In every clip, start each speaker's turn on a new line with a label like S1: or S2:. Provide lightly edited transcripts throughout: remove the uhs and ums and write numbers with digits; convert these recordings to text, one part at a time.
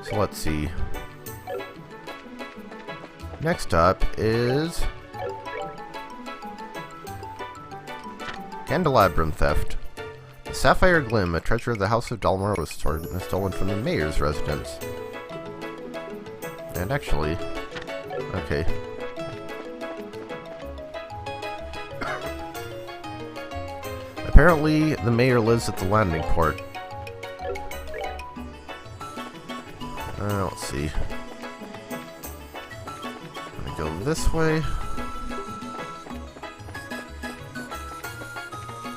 S1: So let's see. Next up is Candelabrum theft. The Sapphire Glim, a treasure of the House of Dalmor, was stolen from the mayor's residence. And actually, okay. Apparently, the mayor lives at the landing port. Let's see. I'm gonna go this way.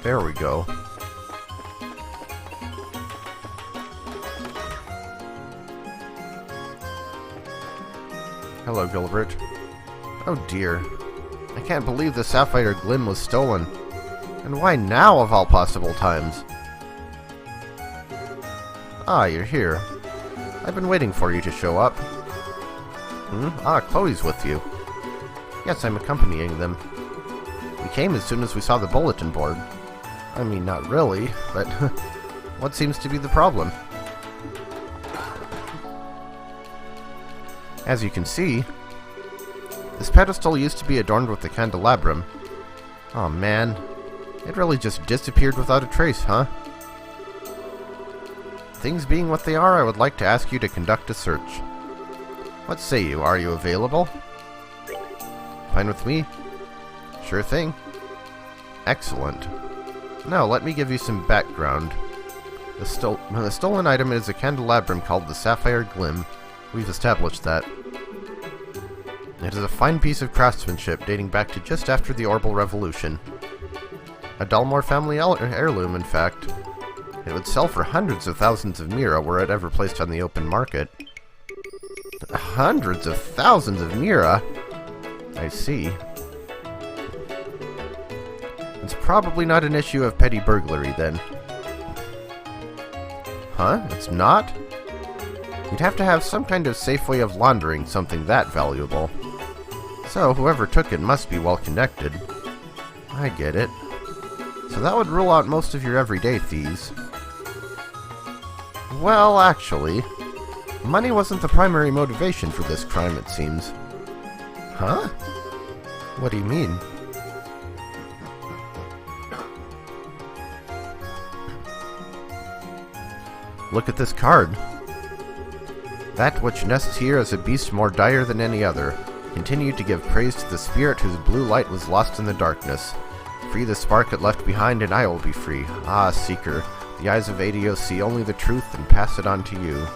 S1: There we go. Hello, Gilbert. Oh dear. I can't believe the Sapphire Glim was stolen. And why now of all possible times? Ah, you're here. I've been waiting for you to show up. Ah, Chloe's with you. Yes, I'm accompanying them. We came as soon as we saw the bulletin board. I mean, not really, but what seems to be the problem? As you can see, this pedestal used to be adorned with the candelabrum. Oh man, it really just disappeared without a trace, huh? Things being what they are, I would like to ask you to conduct a search. What say you? Are you available? Fine with me. Sure thing. Excellent. Now, let me give you some background. The stolen item is a candelabrum called the Sapphire Glim. We've established that. It is a fine piece of craftsmanship dating back to just after the Orbital Revolution. A Dalmor family heirloom, in fact. It would sell for hundreds of thousands of mira were it ever placed on the open market. Hundreds of thousands of mira? I see. It's probably not an issue of petty burglary, then. Huh? It's not? You'd have to have some kind of safe way of laundering something that valuable. So, whoever took it must be well connected. I get it. So that would rule out most of your everyday thieves. Well, actually, money wasn't the primary motivation for this crime, it seems. Huh? What do you mean? Look at this card. That which nests here is a beast more dire than any other. Continue to give praise to the spirit whose blue light was lost in the darkness. Free the spark it left behind, and I will be free. Ah, Seeker, the eyes of Adios see only the truth and pass it on to you.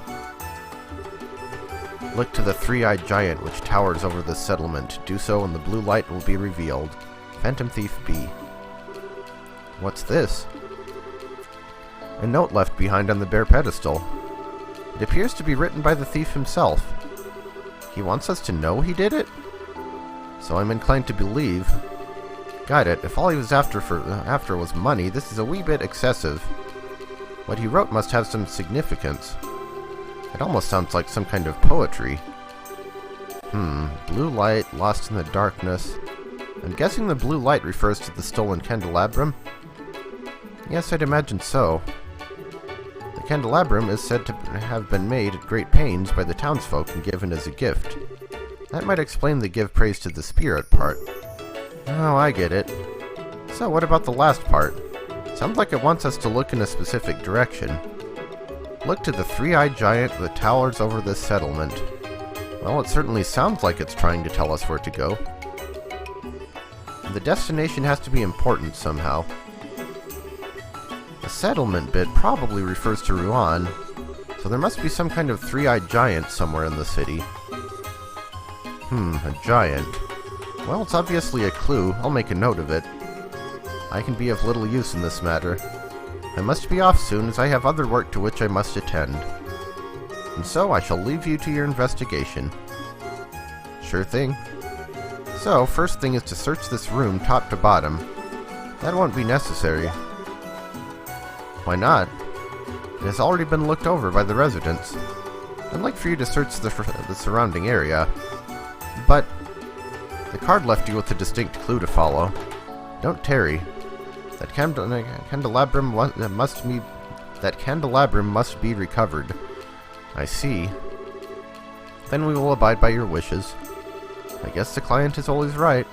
S1: Look to the three-eyed giant which towers over the settlement. Do so and the blue light will be revealed. Phantom Thief B. What's this? A note left behind on the bare pedestal. It appears to be written by the thief himself. He wants us to know he did it? So I'm inclined to believe. Got it. If all he was after was money, this is a wee bit excessive. What he wrote must have some significance. It almost sounds like some kind of poetry. Blue light, lost in the darkness. I'm guessing the blue light refers to the stolen candelabrum? Yes, I'd imagine so. The candelabrum is said to have been made at great pains by the townsfolk and given as a gift. That might explain the give praise to the spirit part. Oh, I get it. So what about the last part? Sounds like it wants us to look in a specific direction. Look to the three-eyed giant that towers over this settlement. Well, it certainly sounds like it's trying to tell us where to go. The destination has to be important somehow. The settlement bit probably refers to Rouen, so there must be some kind of three-eyed giant somewhere in the city. A giant. Well, it's obviously a clue. I'll make a note of it. I can be of little use in this matter. I must be off soon, as I have other work to which I must attend. And so I shall leave you to your investigation. Sure thing. So, first thing is to search this room top to bottom. That won't be necessary. Why not? It has already been looked over by the residents. I'd like for you to search the surrounding area. But the card left you with a distinct clue to follow. Don't tarry. That candelabrum must be recovered. I see. Then we will abide by your wishes. I guess the client is always right.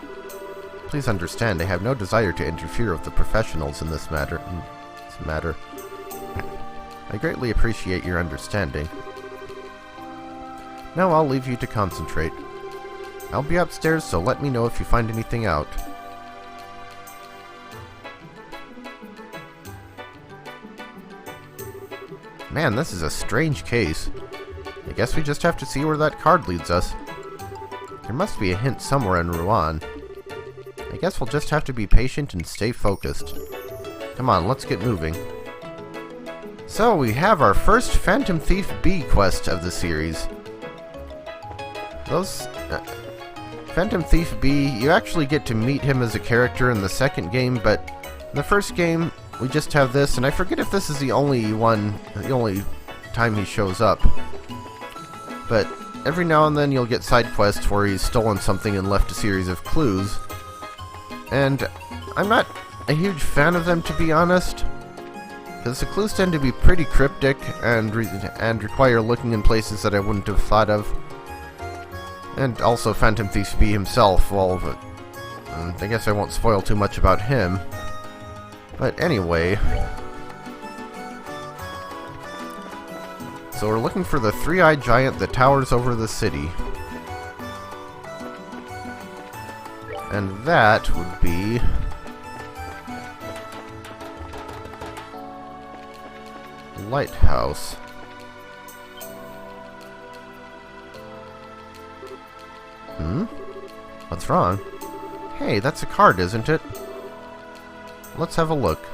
S1: Please understand, I have no desire to interfere with the professionals in this matter. I greatly appreciate your understanding. Now I'll leave you to concentrate. I'll be upstairs, so let me know if you find anything out. Man, this is a strange case. I guess we just have to see where that card leads us. There must be a hint somewhere in Rouen. I guess we'll just have to be patient and stay focused. Come on, let's get moving. So, we have our first Phantom Thief B quest of the series. Phantom Thief B, you actually get to meet him as a character in the second game, but in the first game, we just have this, and I forget if this is the only time he shows up. But every now and then you'll get side quests where he's stolen something and left a series of clues. And I'm not a huge fan of them, to be honest, because the clues tend to be pretty cryptic and require looking in places that I wouldn't have thought of. And also Phantom Thief B himself, well, I guess I won't spoil too much about him. But anyway, so we're looking for the three-eyed giant that towers over the city. And that would be Lighthouse. What's wrong? Hey, that's a card, isn't it? Let's have a look.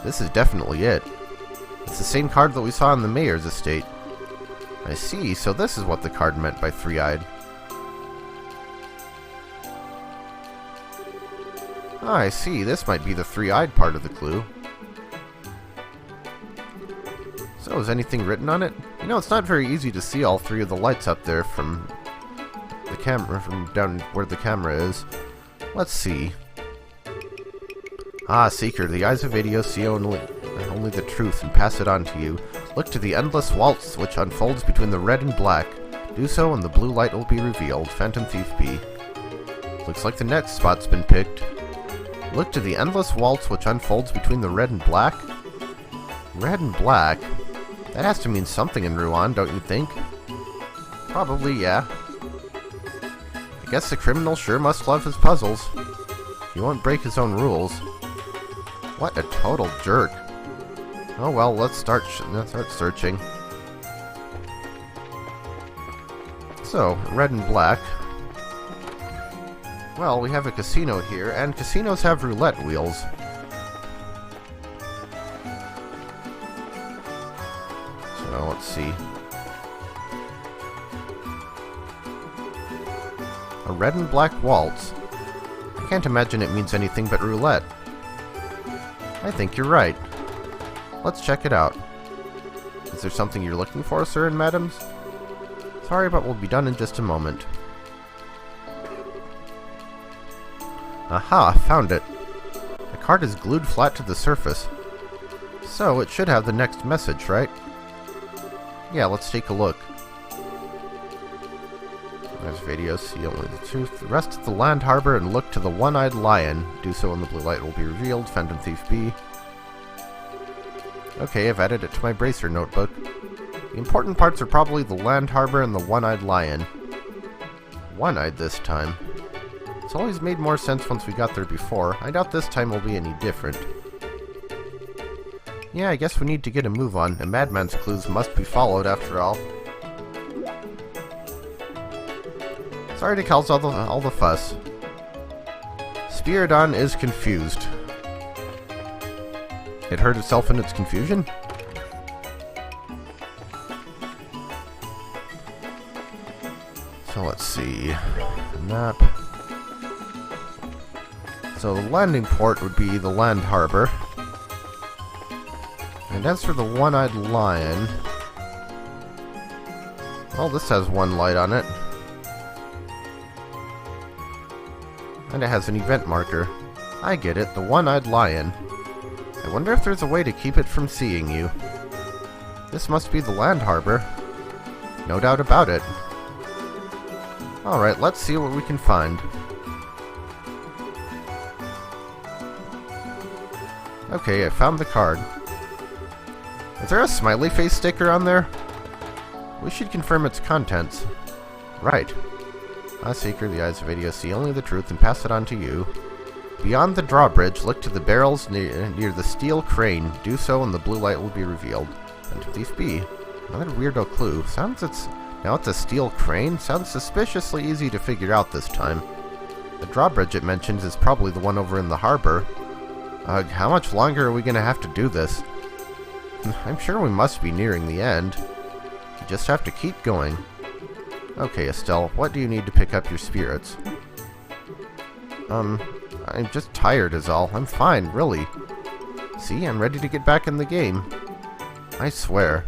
S1: This is definitely it. It's the same card that we saw in the mayor's estate. I see, so this is what the card meant by three-eyed. Oh, I see, this might be the three-eyed part of the clue. So, is anything written on it? You know, it's not very easy to see all three of the lights up there from the camera, from down where the camera is. Let's see. Ah, Seeker, the eyes of Adio see only the truth and pass it on to you. Look to the endless waltz which unfolds between the red and black. Do so and the blue light will be revealed. Phantom Thief B. Looks like the next spot's been picked. Look to the endless waltz which unfolds between the red and black? Red and black? That has to mean something in Rouen, don't you think? Probably, yeah. I guess the criminal sure must love his puzzles. He won't break his own rules. What a total jerk. Oh well, let's start searching. So, red and black. Well, we have a casino here, and casinos have roulette wheels. So, let's see. A red and black waltz. I can't imagine it means anything but roulette. I think you're right. Let's check it out. Is there something you're looking for, sir and madams? Sorry, but we'll be done in just a moment. Aha, found it. The card is glued flat to the surface. So, it should have the next message, right? Yeah, let's take a look. There's video, see only the truth. Rest at the land harbor and look to the one-eyed lion. Do so and the blue light will be revealed. Phantom Thief B. Okay, I've added it to my bracer notebook. The important parts are probably the land harbor and the one-eyed lion. One-eyed this time. It's always made more sense once we got there before. I doubt this time will be any different. Yeah, I guess we need to get a move on. A madman's clues must be followed after all. Sorry to cause all the fuss. Spiridon is confused. It hurt itself in its confusion? So let's see. Map. So the landing port would be the land harbor. And as for the one-eyed lion... well, this has one light on it. And it has an event marker. I get it, the one-eyed lion. I wonder if there's a way to keep it from seeing you. This must be the land harbor. No doubt about it. Alright, let's see what we can find. Okay, I found the card. Is there a smiley face sticker on there? We should confirm its contents. Right. Ah, Seeker, the eyes of ADO see only the truth and pass it on to you. Beyond the drawbridge, look to the barrels near the steel crane. Do so and the blue light will be revealed. And Thief B. Another weirdo clue. Now it's a steel crane? Sounds suspiciously easy to figure out this time. The drawbridge it mentions is probably the one over in the harbor. How much longer are we going to have to do this? I'm sure we must be nearing the end. You just have to keep going. Okay, Estelle, what do you need to pick up your spirits? I'm just tired is all. I'm fine, really. See, I'm ready to get back in the game. I swear.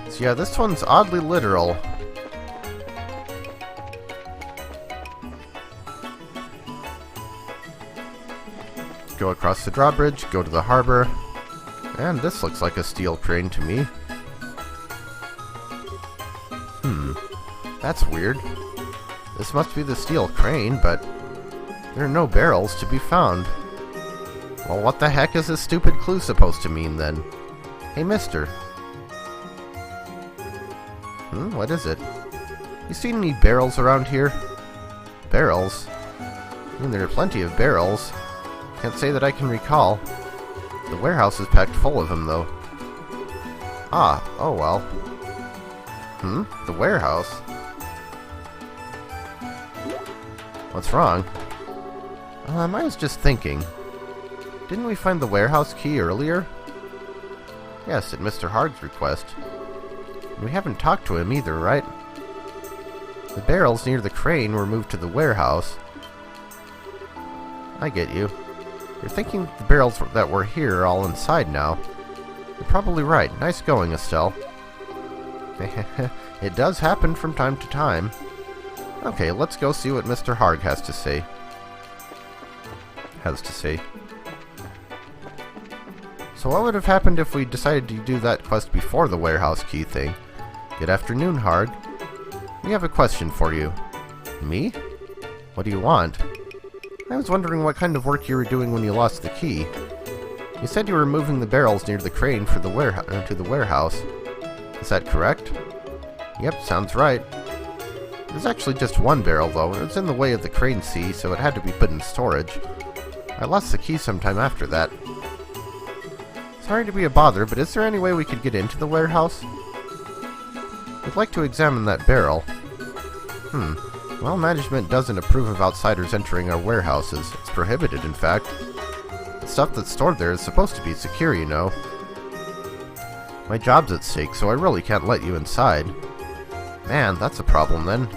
S1: So yeah, this one's oddly literal. Go across the drawbridge, go to the harbor, and this looks like a steel crane to me. That's weird. This must be the steel crane, but there are no barrels to be found. Well, what the heck is this stupid clue supposed to mean then? Hey, mister. What is it? You seen any barrels around here? Barrels? I mean, there are plenty of barrels. Can't say that I can recall. The warehouse is packed full of them, though. Ah, oh well. The warehouse? What's wrong? I was just thinking. Didn't we find the warehouse key earlier? Yes, at Mr. Hard's request. We haven't talked to him either, right? The barrels near the crane were moved to the warehouse. I get you. You're thinking the barrels that were here are all inside now. You're probably right. Nice going, Estelle. It does happen from time to time. Okay, let's go see what Mr. Hard has to say. So what would have happened if we decided to do that quest before the warehouse key thing? Good afternoon, Hard. We have a question for you. Me? What do you want? I was wondering what kind of work you were doing when you lost the key. You said you were moving the barrels near the crane for the to the warehouse. Is that correct? Yep, sounds right. There's actually just one barrel, though. It was in the way of the crane sea, so it had to be put in storage. I lost the key sometime after that. Sorry to be a bother, but is there any way we could get into the warehouse? We'd like to examine that barrel. Well, management doesn't approve of outsiders entering our warehouses. It's prohibited, in fact. The stuff that's stored there is supposed to be secure, you know. My job's at stake, so I really can't let you inside. Man, that's a problem then.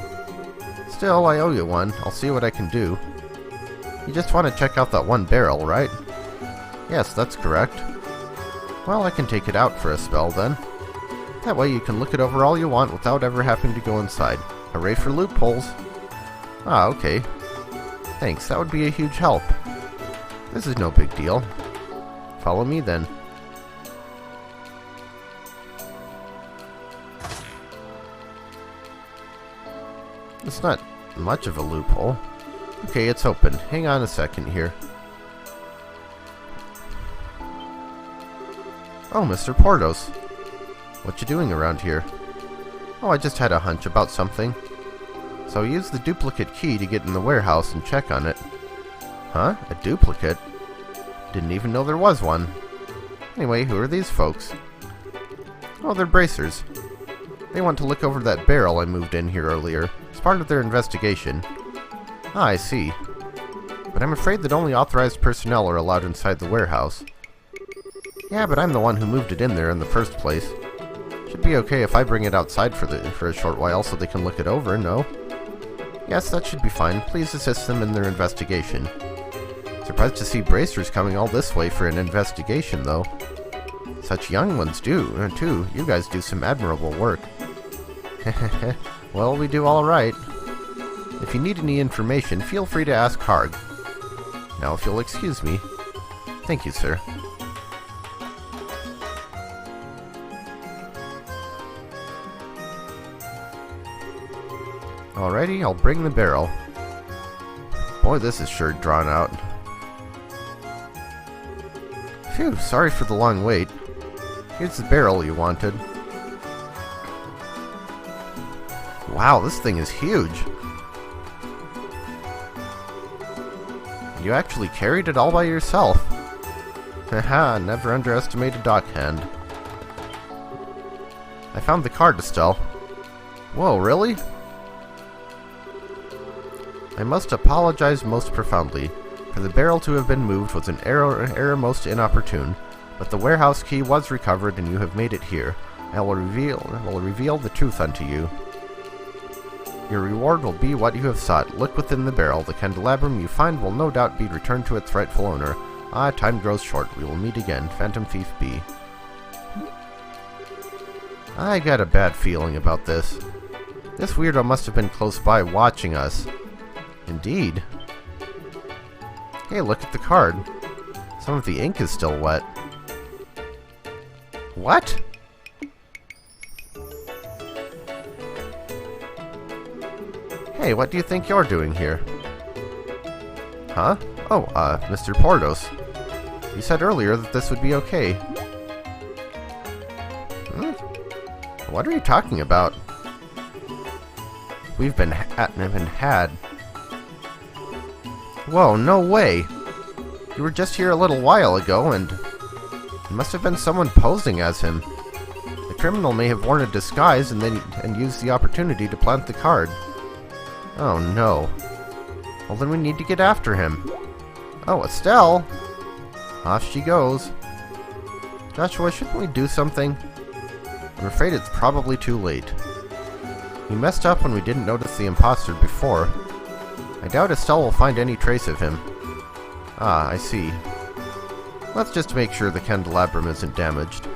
S1: Still, I owe you one. I'll see what I can do. You just want to check out that one barrel, right? Yes, that's correct. Well, I can take it out for a spell then. That way you can look it over all you want without ever having to go inside. Hooray for loopholes. Ah, okay. Thanks, that would be a huge help. This is no big deal. Follow me then. It's not much of a loophole. Okay, it's open. Hang on a second here. Oh, Mr. Portos. What you doing around here? Oh, I just had a hunch about something. So I used the duplicate key to get in the warehouse and check on it. Huh? A duplicate? Didn't even know there was one. Anyway, who are these folks? Oh, they're bracers. They want to look over that barrel I moved in here earlier. It's part of their investigation. Ah, I see. But I'm afraid that only authorized personnel are allowed inside the warehouse. Yeah, but I'm the one who moved it in there in the first place. Should be okay if I bring it outside for a short while so they can look it over, no? Yes, that should be fine. Please assist them in their investigation. Surprised to see bracers coming all this way for an investigation, though. Such young ones do, too. You guys do some admirable work. Well, we do all right. If you need any information, feel free to ask Harg. Now, if you'll excuse me. Thank you, sir. Alrighty, I'll bring the barrel. Boy, this is sure drawn out. Phew, sorry for the long wait. Here's the barrel you wanted. Wow, this thing is huge. You actually carried it all by yourself. Haha, never underestimate a dockhand. I found the card, Estelle. Whoa, really? I must apologize most profoundly. For the barrel to have been moved was an error most inopportune, but the warehouse key was recovered and you have made it here. I will reveal the truth unto you. Your reward will be what you have sought. Look within the barrel. The candelabrum you find will no doubt be returned to its rightful owner. Ah, time grows short. We will meet again. Phantom Thief B. I got a bad feeling about this. This weirdo must have been close by watching us. Indeed. Hey, look at the card. Some of the ink is still wet. What? Hey, what do you think you're doing here? Huh? Oh, Mr. Portos. You said earlier that this would be okay. What are you talking about? We've been had. Whoa, no way! You were just here a little while ago, and it must have been someone posing as him. The criminal may have worn a disguise and used the opportunity to plant the card. Oh no. Well, then we need to get after him. Oh, Estelle! Off she goes. Joshua, shouldn't we do something? I'm afraid it's probably too late. We messed up when we didn't notice the imposter before. I doubt Estelle will find any trace of him. Ah, I see. Let's just make sure the candelabrum isn't damaged.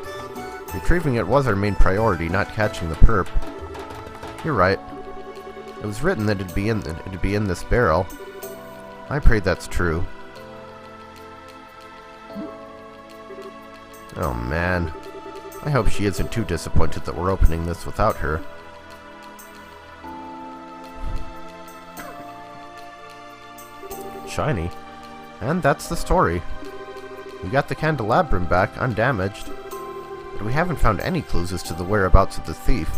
S1: Retrieving it was our main priority, not catching the perp. You're right. It was written that it'd be in this barrel. I pray that's true. Oh man. I hope she isn't too disappointed that we're opening this without her. Shiny. And that's the story. We got the candelabrum back undamaged, but we haven't found any clues as to the whereabouts of the thief.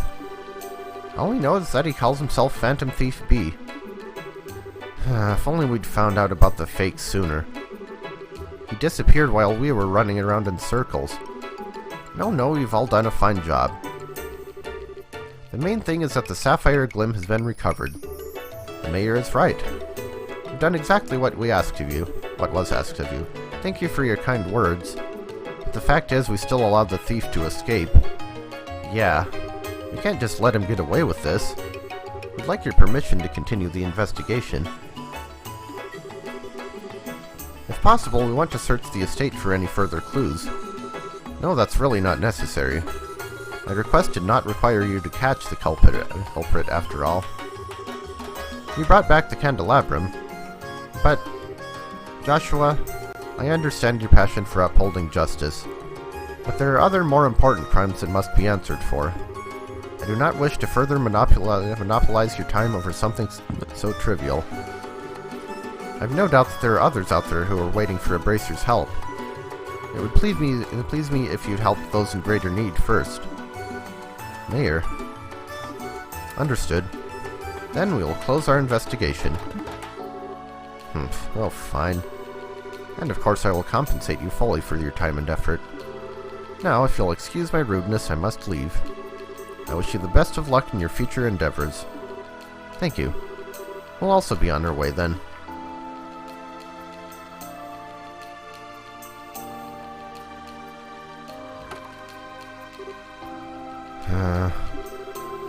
S1: All we know is that he calls himself Phantom Thief B. If only we'd found out about the fake sooner. He disappeared while we were running around in circles. No, we've all done a fine job. The main thing is that the sapphire glim has been recovered. The mayor is right. You've done exactly what was asked of you. Thank you for your kind words. But the fact is, we still allowed the thief to escape. Yeah, we can't just let him get away with this. We'd like your permission to continue the investigation. If possible, we want to search the estate for any further clues. No, that's really not necessary. My request did not require you to catch the culprit after all. You brought back the candelabrum, but, Joshua, I understand your passion for upholding justice, but there are other more important crimes that must be answered for. I do not wish to further monopolize your time over something so trivial. I've no doubt that there are others out there who are waiting for Abracer's help. It would please me if you'd help those in greater need first. Mayor. Understood. Then we will close our investigation. Well, fine. And of course I will compensate you fully for your time and effort. Now, if you'll excuse my rudeness, I must leave. I wish you the best of luck in your future endeavors. Thank you. We'll also be on our way then.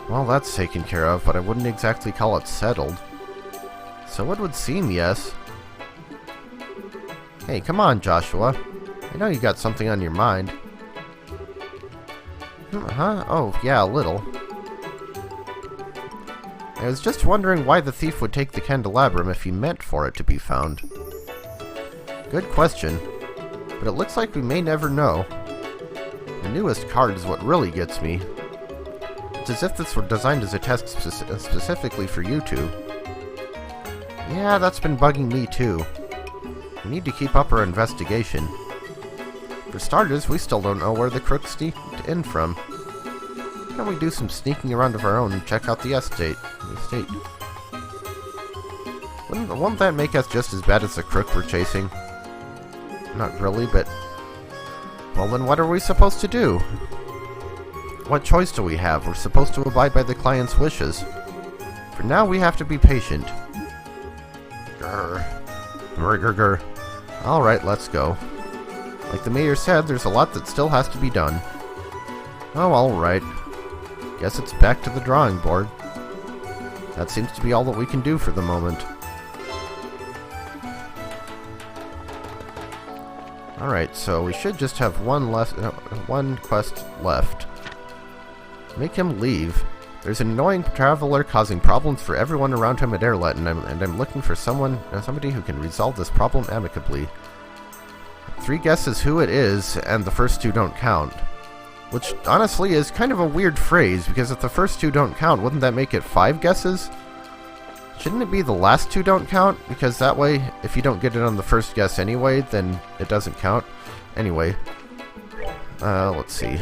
S1: Well, that's taken care of, but I wouldn't exactly call it settled. So it would seem yes. Hey, come on, Joshua. I know you got something on your mind. Huh? Oh, yeah, a little. I was just wondering why the thief would take the candelabrum if he meant for it to be found. Good question, but it looks like we may never know. The newest card is what really gets me. It's as if this were designed as a test specifically for you two. Yeah, that's been bugging me too. We need to keep up our investigation. For starters, we still don't know where the crooks sneaked in from. Why don't we do some sneaking around of our own and check out the estate? Wouldn't that make us just as bad as the crook we're chasing? Not really, but... well, then what are we supposed to do? What choice do we have? We're supposed to abide by the client's wishes. For now, we have to be patient. Grr. Grr, grr, grr. Alright, let's go. Like the mayor said, there's a lot that still has to be done. Oh, alright. Guess it's back to the drawing board. That seems to be all that we can do for the moment. Alright, so we should just have one quest left. Make him leave. There's an annoying traveler causing problems for everyone around him at Airlet, and I'm looking for somebody who can resolve this problem amicably. 3 guesses who it is, and the first 2 don't count. Which, honestly, is kind of a weird phrase, because if the first 2 don't count, wouldn't that make it 5 guesses? Shouldn't it be the last 2 don't count? Because that way, if you don't get it on the first guess anyway, then it doesn't count. Anyway. Let's see.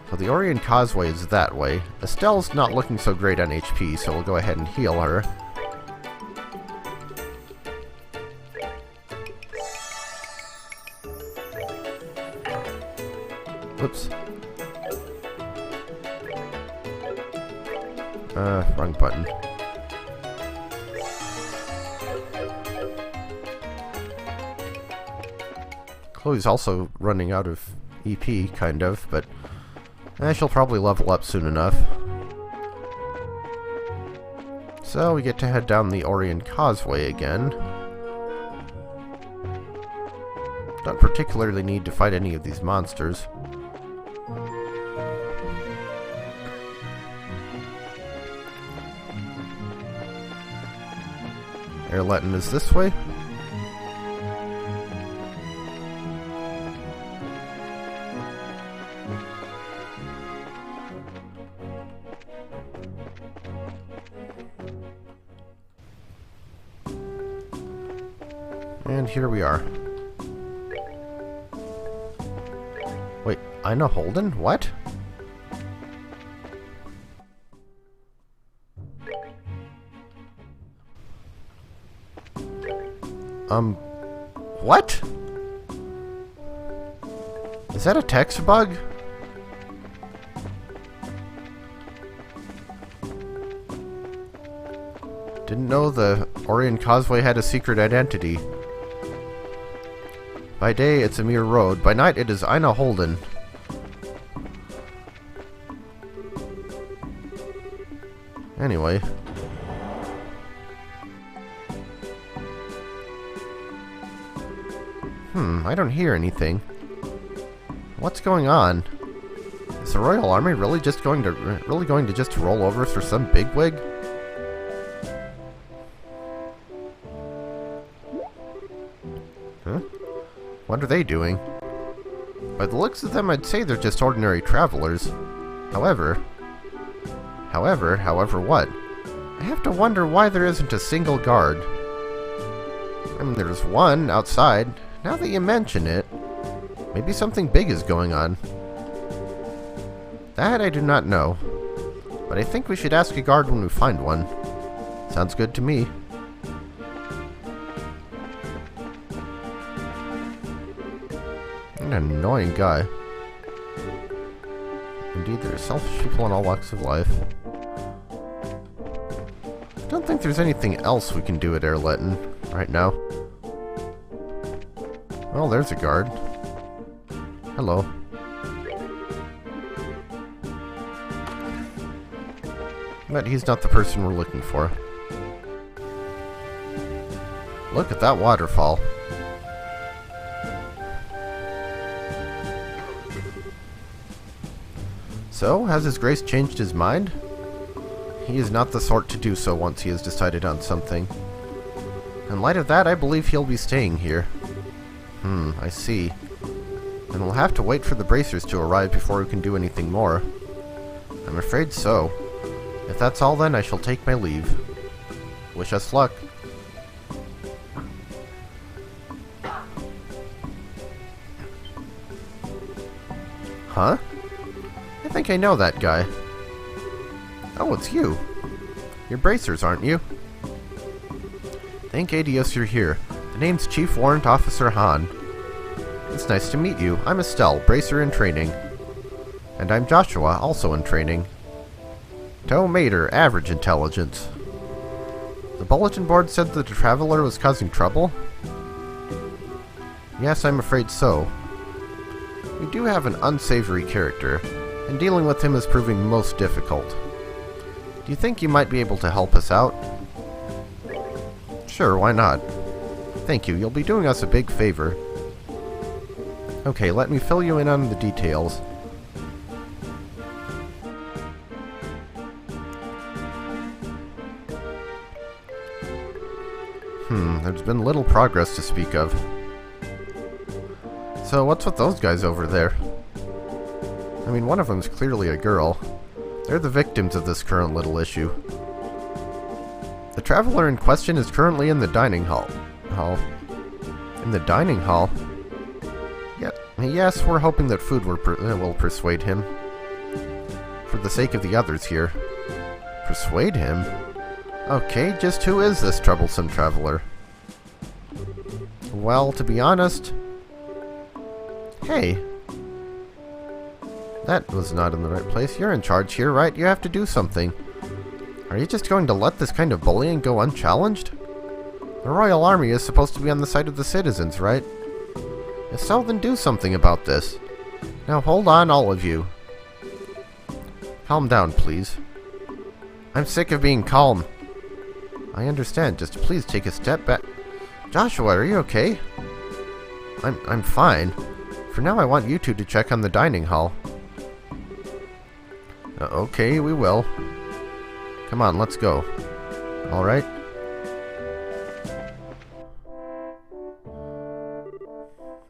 S1: So the Orient Causeway is that way. Estelle's not looking so great on HP, so we'll go ahead and heal her. Whoops. Wrong button. Chloe's also running out of EP, kind of, but she'll probably level up soon enough. So we get to head down the Orient Causeway again. Don't particularly need to fight any of these monsters. Airletin is this way. And here we are. Wait, Ina Holden? What? What? Is that a text bug? Didn't know the Orient Causeway had a secret identity. By day, it's a mere road. By night, it is Ina Holden. Anyway. I don't hear anything. What's going on? Is the Royal Army really going to just roll over for some bigwig? Huh? What are they doing? By the looks of them, I'd say they're just ordinary travelers. However what? I have to wonder why there isn't a single guard. I mean, there's one outside. Now that you mention it, maybe something big is going on. That I do not know. But I think we should ask a guard when we find one. Sounds good to me. What an annoying guy. Indeed, there are selfish people in all walks of life. I don't think there's anything else we can do at Airletin right now. Well, there's a guard. Hello. But he's not the person we're looking for. Look at that waterfall. So, has His Grace changed his mind? He is not the sort to do so once he has decided on something. In light of that, I believe he'll be staying here. I see. Then we'll have to wait for the bracers to arrive before we can do anything more. I'm afraid so. If that's all, then I shall take my leave. Wish us luck. Huh? I think I know that guy. Oh, it's you. You're bracers, aren't you? Thank Adios you're here. The name's Chief Warrant Officer Han. It's nice to meet you. I'm Estelle, bracer in training. And I'm Joshua, also in training. Toe Mater, average intelligence. The bulletin board said that the traveler was causing trouble? Yes, I'm afraid so. We do have an unsavory character, and dealing with him is proving most difficult. Do you think you might be able to help us out? Sure, why not? Thank you, you'll be doing us a big favor. Okay, let me fill you in on the details. There's been little progress to speak of. So, what's with those guys over there? I mean, one of them's clearly a girl. They're the victims of this current little issue. The traveler in question is currently in the dining hall. In the dining hall? Yes, we're hoping that food will persuade him. For the sake of the others here. Persuade him? Okay, just who is this troublesome traveler? Well, to be honest... Hey! That was not in the right place. You're in charge here, right? You have to do something. Are you just going to let this kind of bullying go unchallenged? The Royal Army is supposed to be on the side of the citizens, right? If so, then do something about this. Now hold on, all of you. Calm down, please. I'm sick of being calm. I understand, just please take a step back. Joshua, are you okay? I'm fine. For now, I want you two to check on the dining hall. Okay, we will. Come on, let's go. Alright?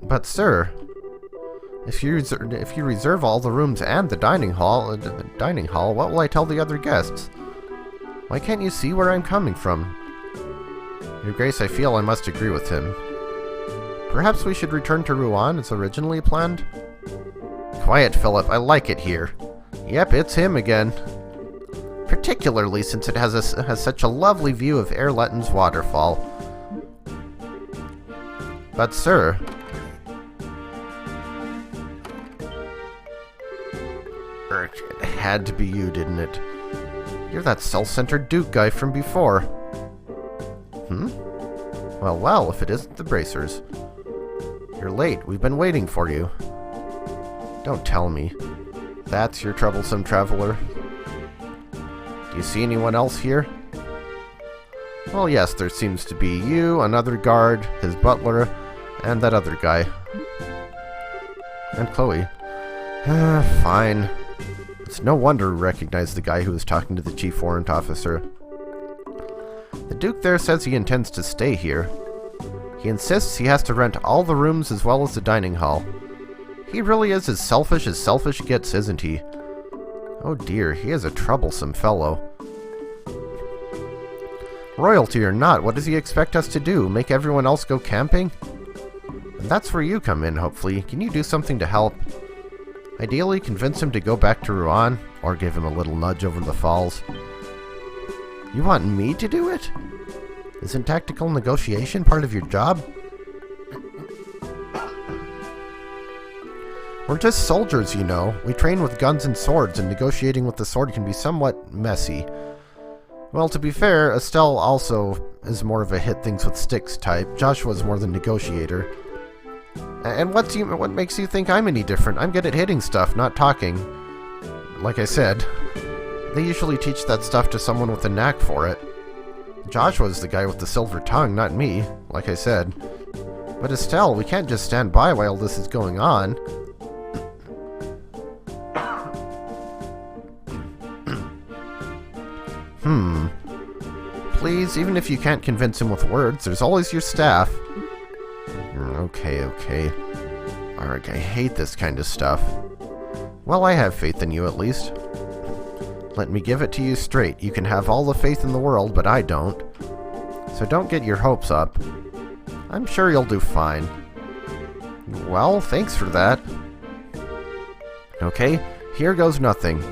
S1: But sir, if you reserve all the rooms and the dining hall, what will I tell the other guests? Why can't you see where I'm coming from? Your Grace, I feel I must agree with him. Perhaps we should return to Rouen as originally planned? Quiet, Philip. I like it here. Yep, it's him again. Particularly since it has such a lovely view of Erletten's waterfall. But sir... It had to be you, didn't it? You're that self-centered Duke guy from before. Well, if it isn't the bracers. You're late. We've been waiting for you. Don't tell me. That's your troublesome traveler? Do you see anyone else here? Well, yes, there seems to be you, another guard, his butler, and that other guy. And Chloe. Fine. It's no wonder we recognize the guy who was talking to the Chief Warrant Officer. The Duke there says he intends to stay here. He insists he has to rent all the rooms as well as the dining hall. He really is as selfish gets, isn't he? Oh dear, he is a troublesome fellow. Royalty or not, what does he expect us to do? Make everyone else go camping? And that's where you come in, hopefully. Can you do something to help? Ideally, convince him to go back to Rouen, or give him a little nudge over the falls. You want me to do it? Isn't tactical negotiation part of your job? We're just soldiers, you know. We train with guns and swords, and negotiating with the sword can be somewhat messy. Well, to be fair, Estelle also is more of a hit things with sticks type. Joshua's more the negotiator. And what makes you think I'm any different? I'm good at hitting stuff, not talking. Like I said, they usually teach that stuff to someone with a knack for it. Joshua's the guy with the silver tongue, not me, like I said. But Estelle, we can't just stand by while this is going on. Please, even if you can't convince him with words, there's always your staff. Okay. Arg, I hate this kind of stuff. Well, I have faith in you at least. Let me give it to you straight. You can have all the faith in the world, but I don't. So don't get your hopes up. I'm sure you'll do fine. Well, thanks for that. Okay, here goes nothing.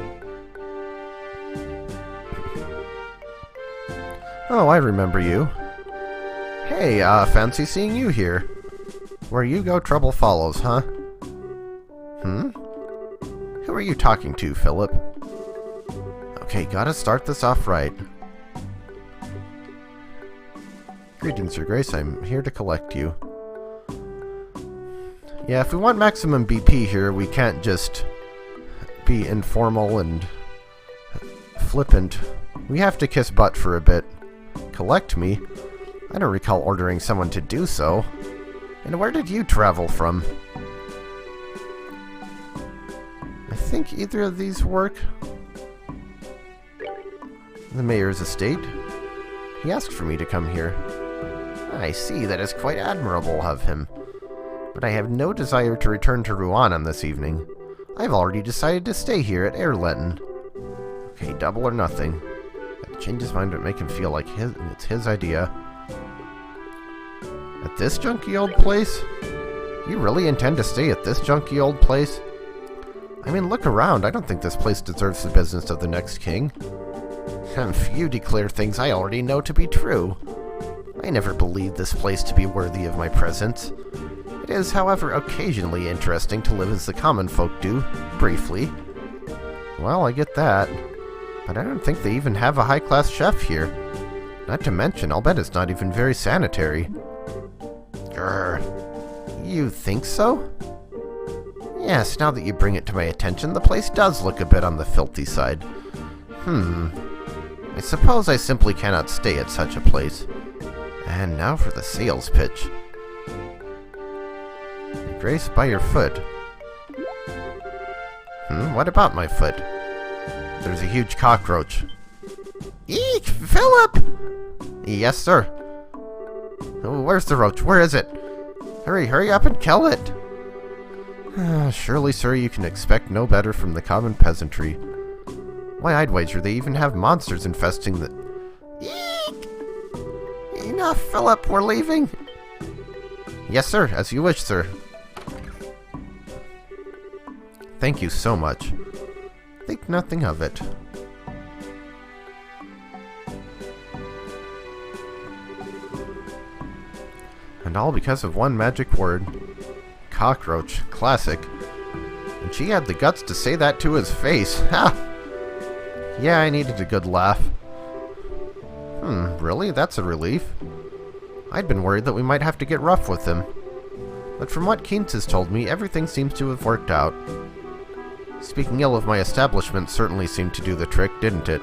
S1: Oh, I remember you. Hey, fancy seeing you here. Where you go, trouble follows, huh? Who are you talking to, Philip? Okay, gotta start this off right. Greetings, Your Grace. I'm here to collect you. Yeah, if we want maximum BP here, we can't just be informal and flippant. We have to kiss butt for a bit. Collect me? I don't recall ordering someone to do so. And where did you travel from? I think either of these work. The mayor's estate. He asked for me to come here. I see, that is quite admirable of him. But I have no desire to return to Rouen on this evening. I've already decided to stay here at Erletten. Okay, double or nothing. I'd change his mind but make him feel like it's his idea. At this junky old place? You really intend to stay at this junky old place? I mean, look around. I don't think this place deserves the business of the next king. You declare things I already know to be true. I never believed this place to be worthy of my presence. It is, however, occasionally interesting to live as the common folk do, briefly. Well, I get that. But I don't think they even have a high-class chef here. Not to mention, I'll bet it's not even very sanitary. Grr. You think so? Yes, now that you bring it to my attention, the place does look a bit on the filthy side. I suppose I simply cannot stay at such a place. And now for the sales pitch. Grace, by your foot. What about my foot? There's a huge cockroach. Eek! Philip! Yes, sir. Oh, where's the roach? Where is it? Hurry up and kill it! Surely, sir, you can expect no better from the common peasantry. Why, I'd wager they even have monsters infesting the... Eek! Enough, Philip, we're leaving! Yes, sir, as you wish, sir. Thank you so much. Think nothing of it. And all because of one magic word. Cockroach. Classic. And she had the guts to say that to his face. Ha! Yeah, I needed a good laugh. Really? That's a relief. I'd been worried that we might have to get rough with him. But from what Keynes has told me, everything seems to have worked out. Speaking ill of my establishment certainly seemed to do the trick, didn't it?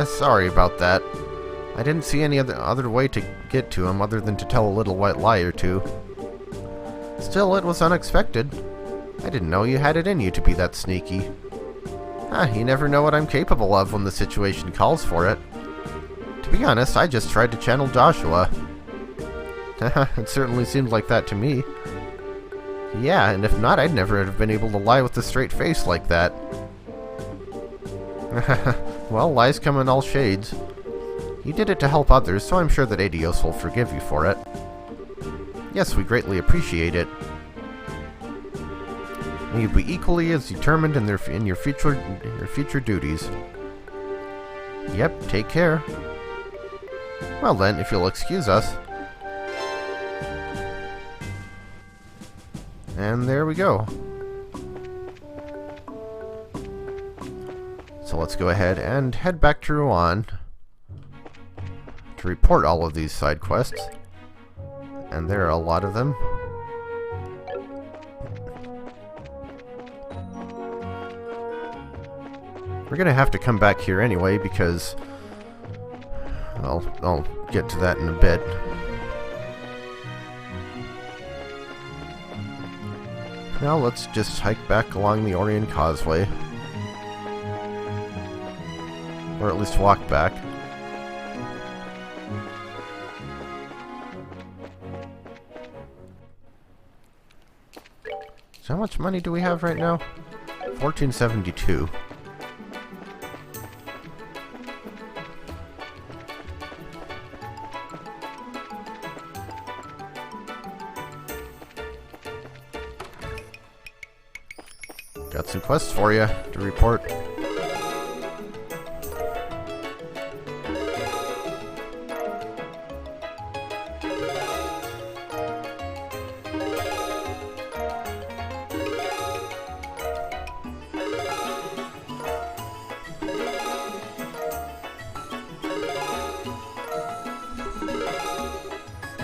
S1: Sorry about that. I didn't see any other way to get to him other than to tell a little white lie or two. Still, it was unexpected. I didn't know you had it in you to be that sneaky. You never know what I'm capable of when the situation calls for it. To be honest, I just tried to channel Joshua. It certainly seemed like that to me. Yeah, and if not, I'd never have been able to lie with a straight face like that. Well, lies come in all shades. You did it to help others, so I'm sure that Adios will forgive you for it. Yes, we greatly appreciate it. May you be equally as determined in your future duties. Yep, take care. Well then, if you'll excuse us. And there we go. So let's go ahead and head back to Rouen to report all of these side quests. And there are a lot of them. We're gonna have to come back here anyway because... well, I'll get to that in a bit. Now let's just hike back along the Orient Causeway. Or at least walk back. So how much money do we have right now? 1472. Got some quests for you to report.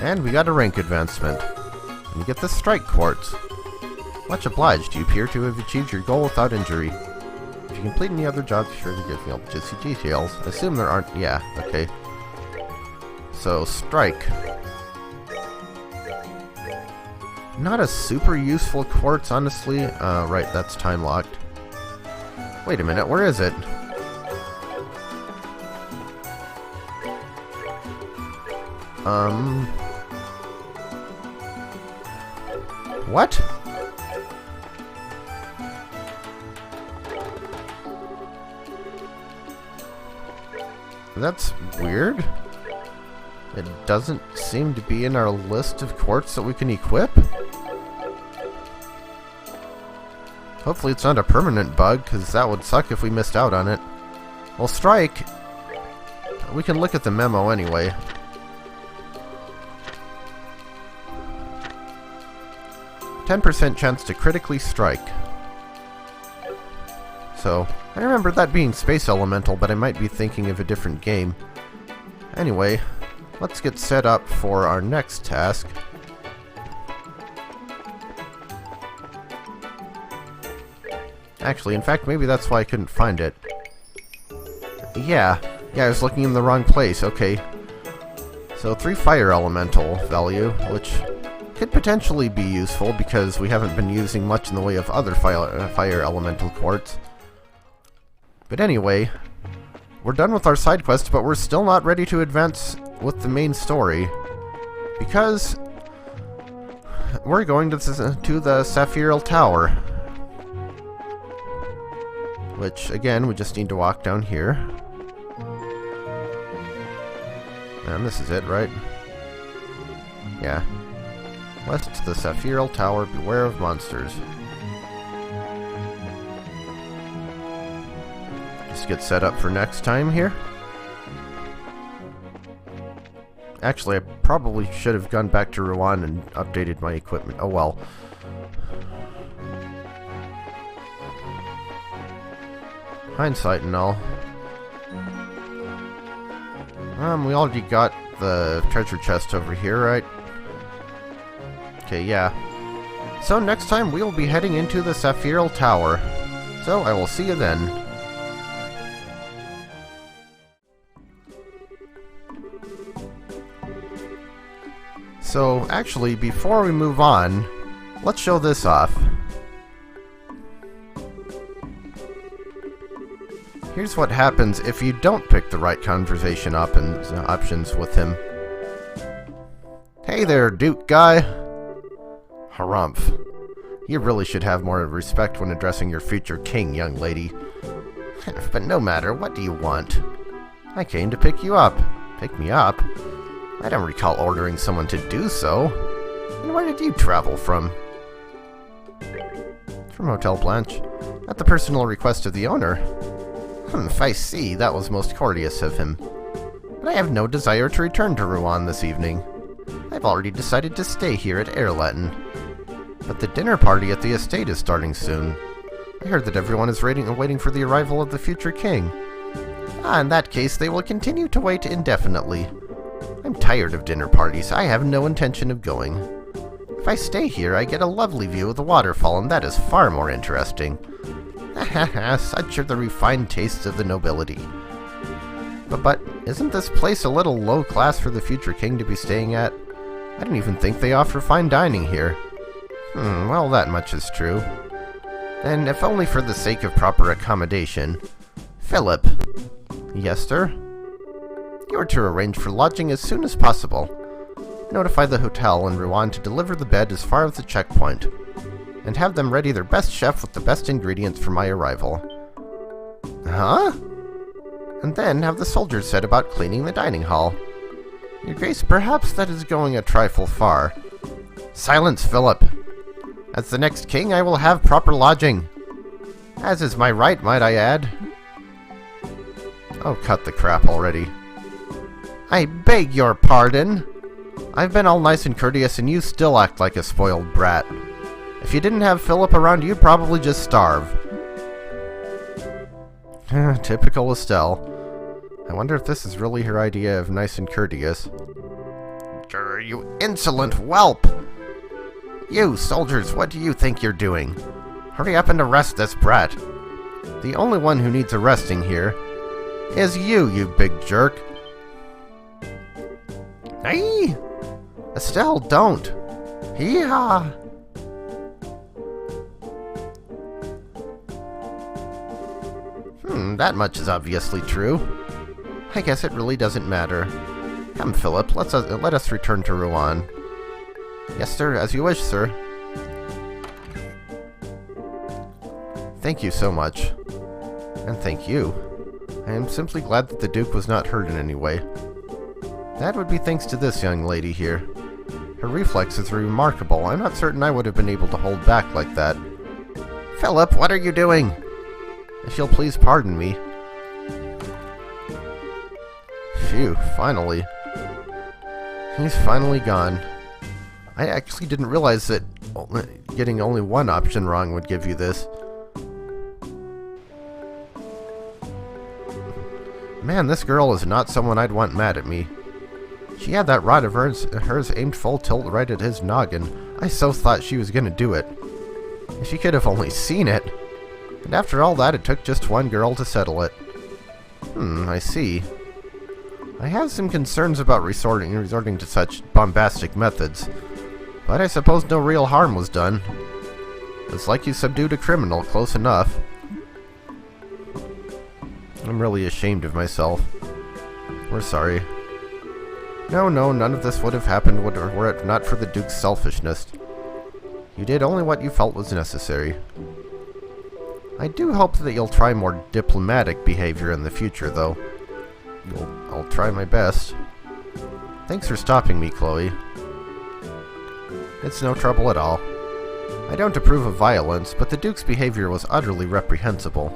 S1: And we got a rank advancement. And we get the Strike Quartz. Much obliged, you appear to have achieved your goal without injury. If you complete any other jobs, be sure to give me all the juicy details. I assume there aren't... yeah, okay. So, Strike. Not a super useful quartz, honestly. Right, that's time-locked. Wait a minute, where is it? What? That's weird. It doesn't seem to be in our list of quartz that we can equip. Hopefully it's not a permanent bug, because that would suck if we missed out on it. Well, Strike... we can look at the memo anyway. %10 chance to critically strike. So, I remember that being Space Elemental, but I might be thinking of a different game. Anyway, let's get set up for our next task. Actually, in fact, maybe that's why I couldn't find it. Yeah, I was looking in the wrong place, okay. So, 3 Fire Elemental value, which could potentially be useful because we haven't been using much in the way of other fire elemental quartz. But anyway, we're done with our side quest, but we're still not ready to advance with the main story because we're going to the Sapphire Tower, which again we just need to walk down here, and this is it, right? Yeah. West to the Sapphire Tower, beware of monsters. Just get set up for next time here. Actually, I probably should have gone back to Rouen and updated my equipment. Oh well. Hindsight and all. We already got the treasure chest over here, right? Okay, yeah. So next time we will be heading into the Sapphire Tower. So I will see you then. So actually, before we move on, let's show this off. Here's what happens if you don't pick the right conversation options with him. Hey there, Duke guy. Harumph. You really should have more respect when addressing your future king, young lady. But no matter, what do you want? I came to pick you up. Pick me up? I don't recall ordering someone to do so. And where did you travel from? From Hotel Blanche. At the personal request of the owner. If I see, that was most courteous of him. But I have no desire to return to Rouen this evening. I've already decided to stay here at Erletten. But the dinner party at the estate is starting soon. I heard that everyone is waiting for the arrival of the future king. In that case, they will continue to wait indefinitely. I'm tired of dinner parties. I have no intention of going. If I stay here, I get a lovely view of the waterfall, and that is far more interesting. Such are the refined tastes of the nobility. But isn't this place a little low class for the future king to be staying at? I don't even think they offer fine dining here. Well, that much is true. And if only for the sake of proper accommodation. Philip. Yes, sir? You are to arrange for lodging as soon as possible. Notify the hotel in Rouen to deliver the bed as far as the checkpoint, and have them ready their best chef with the best ingredients for my arrival. Huh? And then have the soldiers set about cleaning the dining hall. Your Grace, perhaps that is going a trifle far. Silence, Philip! As the next king, I will have proper lodging. As is my right, might I add. Oh, cut the crap already. I beg your pardon. I've been all nice and courteous, and you still act like a spoiled brat. If you didn't have Philip around, you'd probably just starve. Typical Estelle. I wonder if this is really her idea of nice and courteous. You insolent whelp! You, soldiers, what do you think you're doing? Hurry up and arrest this brat. The only one who needs arresting here is you big jerk. Hey! Estelle, don't! Hee-haw! That much is obviously true. I guess it really doesn't matter. Come, Philip, let us return to Rouen. Yes, sir, as you wish, sir. Thank you so much. And thank you. I am simply glad that the Duke was not hurt in any way. That would be thanks to this young lady here. Her reflexes are remarkable. I'm not certain I would have been able to hold back like that. Philip, what are you doing? If you'll please pardon me. Phew, finally. He's finally gone. I actually didn't realize that getting only one option wrong would give you this. Man, this girl is not someone I'd want mad at me. She had that rod of hers aimed full tilt right at his noggin. I so thought she was gonna do it. If she could have only seen it. And after all that, it took just one girl to settle it. I see. I have some concerns about resorting to such bombastic methods. But I suppose no real harm was done. It's like you subdued a criminal, close enough. I'm really ashamed of myself. We're sorry. No, none of this would have happened were it not for the Duke's selfishness. You did only what you felt was necessary. I do hope that you'll try more diplomatic behavior in the future, though. I'll try my best. Thanks for stopping me, Chloe. It's no trouble at all. I don't approve of violence, but the Duke's behavior was utterly reprehensible.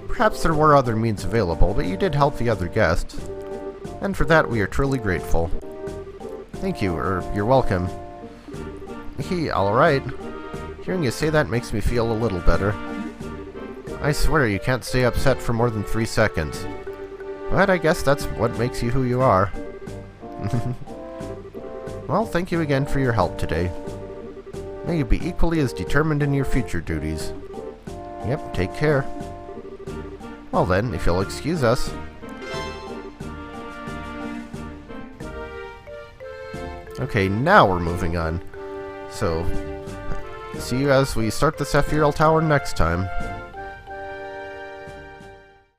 S1: Perhaps there were other means available, but you did help the other guests. And for that we are truly grateful. Thank you, you're welcome. Alright. Hearing you say that makes me feel a little better. I swear you can't stay upset for more than 3 seconds. But I guess that's what makes you who you are. Well, thank you again for your help today. May you be equally as determined in your future duties. Yep, take care. Well then, if you'll excuse us. Okay, now we're moving on. So, see you as we start the Sephiral Tower next time.